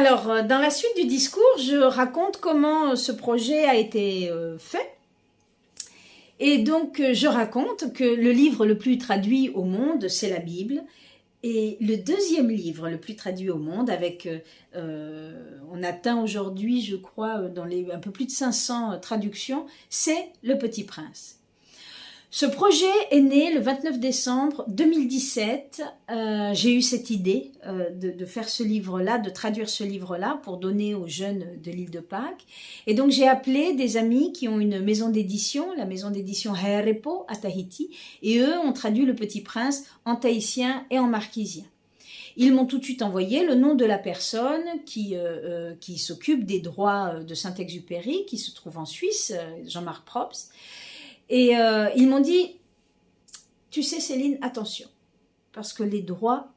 Alors, dans la suite du discours, je raconte comment ce projet a été fait. Et donc, je raconte que le livre le plus traduit au monde, c'est la Bible. Et le deuxième livre le plus traduit au monde, on atteint aujourd'hui, je crois, un peu plus de 500 traductions, c'est Le Petit Prince. Ce projet est né le 29 décembre 2017. J'ai eu cette idée de faire ce livre-là, de traduire ce livre-là pour donner aux jeunes de l'île de Pâques. Et donc j'ai appelé des amis qui ont une maison d'édition, la maison d'édition Haerepo à Tahiti, et eux ont traduit Le Petit Prince en tahitien et en marquisien. Ils m'ont tout de suite envoyé le nom de la personne qui s'occupe des droits de Saint-Exupéry, qui se trouve en Suisse, Jean-Marc Probst. Et ils m'ont dit, tu sais Céline, attention, parce que les droits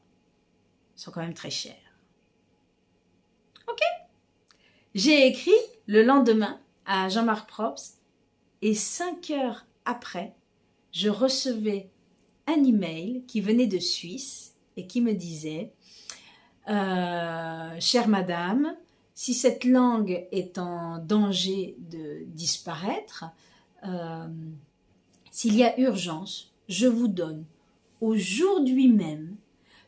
sont quand même très chers. Ok. J'ai écrit le lendemain à Jean-Marc Probst et 5 heures après, je recevais un email qui venait de Suisse et qui me disait « Chère madame, si cette langue est en danger de disparaître, s'il y a urgence, je vous donne aujourd'hui même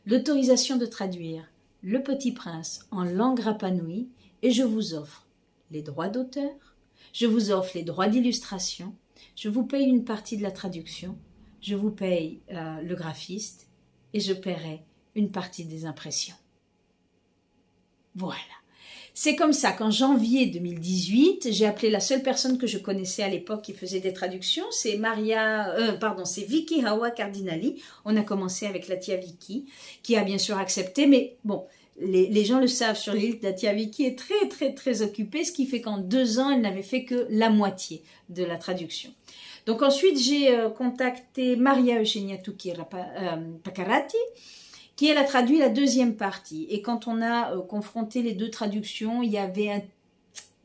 l'autorisation de traduire Le Petit Prince en langue Rapanui et je vous offre les droits d'auteur, je vous offre les droits d'illustration, je vous paye une partie de la traduction, je vous paye le graphiste et je paierai une partie des impressions. » Voilà. C'est comme ça qu'en janvier 2018, j'ai appelé la seule personne que je connaissais à l'époque qui faisait des traductions, c'est Vicky Hawa Cardinali. On a commencé avec la tia Vicky, qui a bien sûr accepté, mais bon, les gens le savent, sur l'île, la tia Vicky est très très très occupée, ce qui fait qu'en 2 ans, elle n'avait fait que la moitié de la traduction. Donc ensuite, j'ai contacté Maria Eugenia Pacarati, qui elle a traduit la deuxième partie. Et quand on a confronté les deux traductions, il y avait un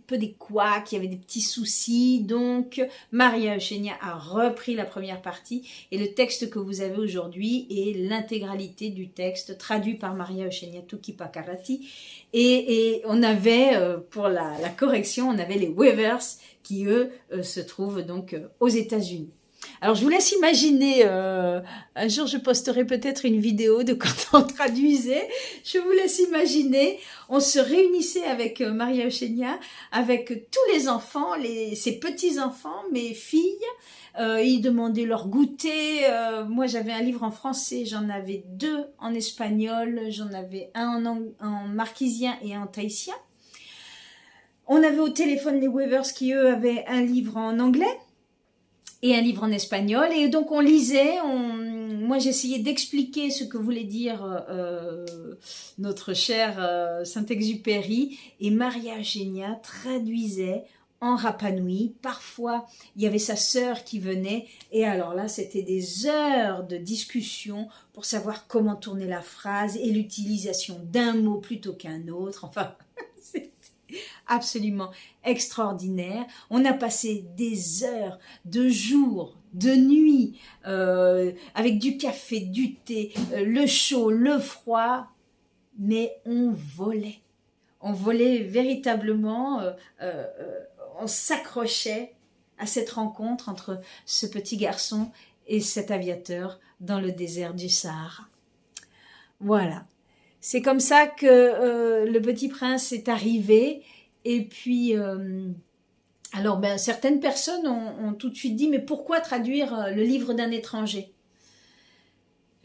peu des couacs, il y avait des petits soucis. Donc, Maria Eugenia a repris la première partie. Et le texte que vous avez aujourd'hui est l'intégralité du texte traduit par Maria Eugenia Tukipakarati. Et on avait, pour la correction, on avait les waivers qui, eux, se trouvent donc aux États-Unis. Alors, je vous laisse imaginer, un jour je posterai peut-être une vidéo de quand on traduisait, je vous laisse imaginer, on se réunissait avec Maria Eugenia, avec tous les enfants, ses petits-enfants, mes filles, ils demandaient leur goûter, moi j'avais un livre en français, j'en avais 2 en espagnol, j'en avais un en marquisien et un en tahitien. On avait au téléphone les waivers qui eux avaient un livre en anglais, et un livre en espagnol, et donc on lisait, moi j'essayais d'expliquer ce que voulait dire notre cher Saint-Exupéry, et Maria Eugenia traduisait en Rapanui. Parfois il y avait sa sœur qui venait, et alors là c'était des heures de discussion pour savoir comment tourner la phrase, et l'utilisation d'un mot plutôt qu'un autre, enfin c'était absolument extraordinaire. On a passé des heures, de jours, de nuits, avec du café, du thé, le chaud, le froid, mais on volait. On volait véritablement, on s'accrochait à cette rencontre entre ce petit garçon et cet aviateur dans le désert du Sahara. Voilà. C'est comme ça que Le Petit Prince est arrivé. Et puis, alors certaines personnes ont tout de suite dit, mais pourquoi traduire le livre d'un étranger?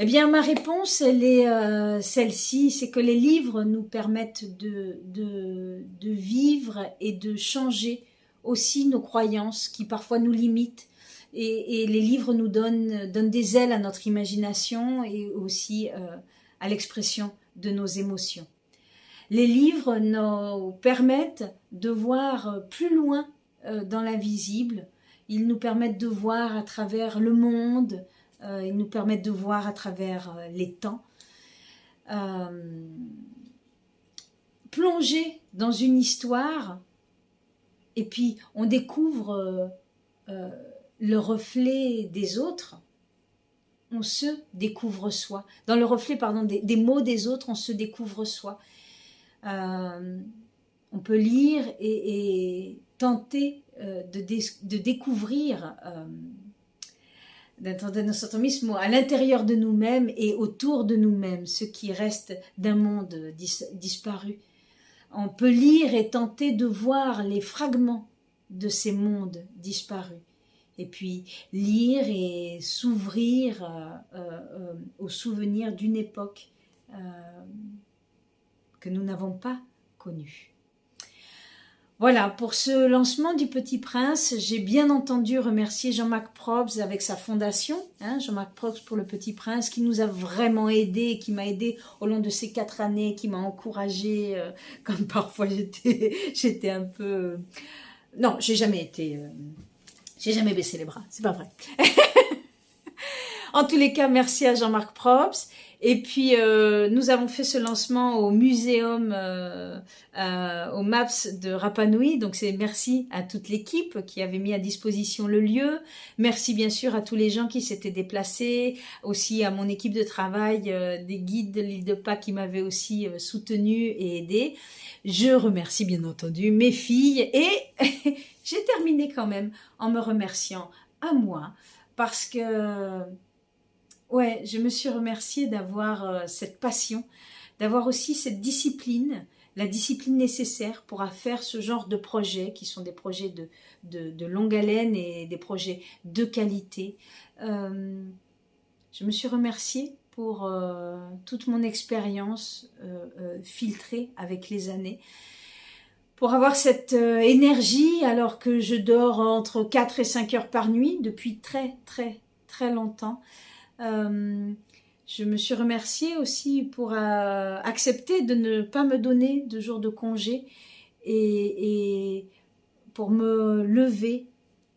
Eh bien, ma réponse, elle est celle-ci, c'est que les livres nous permettent de vivre et de changer aussi nos croyances qui parfois nous limitent. Et les livres nous donnent des ailes à notre imagination et aussi à l'expression de nos émotions. Les livres nous permettent de voir plus loin dans l'invisible. Ils nous permettent de voir à travers le monde. Ils nous permettent de voir à travers les temps. Plonger dans une histoire et puis on découvre le reflet des autres. On se découvre soi. Dans le reflet, des mots des autres, on se découvre soi. On peut lire et tenter de découvrir d'entendre notre mismo à l'intérieur de nous-mêmes et autour de nous-mêmes, ce qui reste d'un monde disparu. On peut lire et tenter de voir les fragments de ces mondes disparus. Et puis lire et s'ouvrir au souvenir d'une époque que nous n'avons pas connue. Voilà, pour ce lancement du Petit Prince, j'ai bien entendu remercier Jean-Marc Probst avec sa fondation, Jean-Marc Probst pour le Petit Prince, qui nous a vraiment aidés, qui m'a aidé au long de ces 4 années, qui m'a encouragé quand parfois j'étais un peu... Non, j'ai jamais baissé les bras, c'est pas vrai. En tous les cas, merci à Jean-Marc Probst. Et puis, nous avons fait ce lancement au muséum, au MAPS de Rapa Nui. Donc, c'est merci à toute l'équipe qui avait mis à disposition le lieu. Merci bien sûr à tous les gens qui s'étaient déplacés. Aussi à mon équipe de travail, des guides de l'île de Pâques qui m'avaient aussi soutenu et aidé. Je remercie bien entendu mes filles. Et j'ai terminé quand même en me remerciant à moi parce que... Ouais, je me suis remerciée d'avoir cette passion, d'avoir aussi cette discipline, la discipline nécessaire pour faire ce genre de projets qui sont des projets de longue haleine et des projets de qualité. Je me suis remerciée pour toute mon expérience filtrée avec les années, pour avoir cette énergie alors que je dors entre 4 et 5 heures par nuit depuis très très très longtemps. Je me suis remerciée aussi pour accepter de ne pas me donner de jours de congé et pour me lever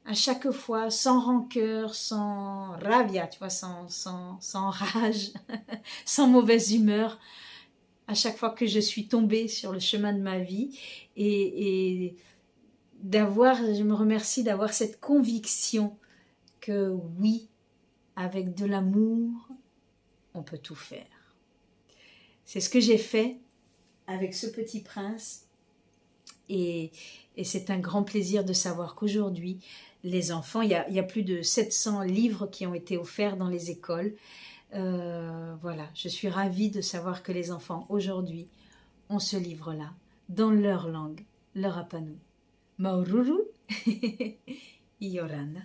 à chaque fois sans rancœur, sans rabia, tu vois, sans rage, sans mauvaise humeur, à chaque fois que je suis tombée sur le chemin de ma vie et je me remercie d'avoir cette conviction que oui, avec de l'amour, on peut tout faire. C'est ce que j'ai fait avec ce Petit Prince. Et c'est un grand plaisir de savoir qu'aujourd'hui, les enfants, il y a plus de 700 livres qui ont été offerts dans les écoles. Voilà, je suis ravie de savoir que les enfants, aujourd'hui, ont ce livre-là, dans leur langue, leur Rapa Nui. Maururu, Iorana.